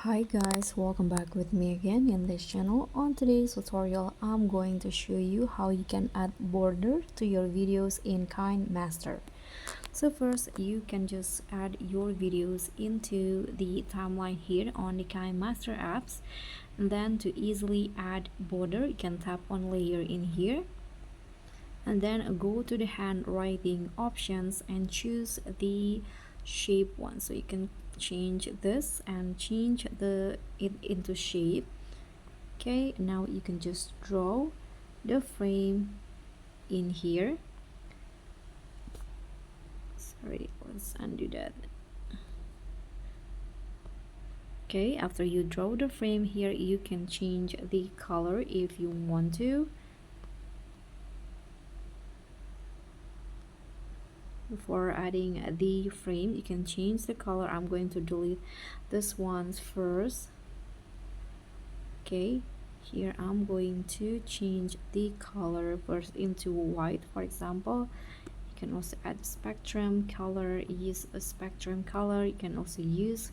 Hi guys, welcome back with me again in this channel. On today's tutorial, I'm going to show you how you can add border to your videos in Kinemaster. So first, you can just add your videos into the timeline here on the Kinemaster apps. And then to easily add border, you can tap on layer in here. And then go to the handwriting options and choose the shape one, so you can change this and change it into shape. Okay, now you can just draw the frame in here. Sorry, let's undo that. Okay, after you draw the frame here, you can change the color if you want to. Before adding the frame, you can change the color. I'm going to delete this ones first. Okay, here I'm going to change the color first into white, for example. You can also add spectrum color, use a spectrum color. You can also use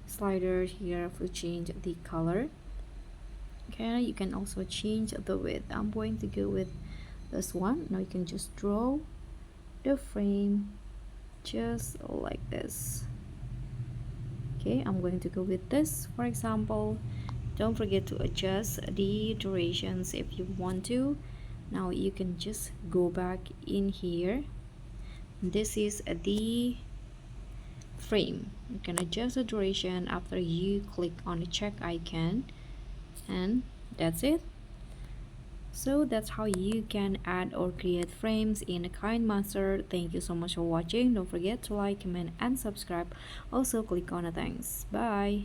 slider here to change the color. Okay, you can also change the width. I'm going to go with this one. Now you can just draw the frame just like this. Okay, I'm going to go with this, for example. Don't forget to adjust the durations if you want to. Now you can just go back in here. This is the frame. You can adjust the duration after you click on the check icon, and that's it. So that's how you can add or create frames in Kinemaster. Thank you so much for watching. Don't forget to like, comment, and subscribe. Also click on the thanks. Bye.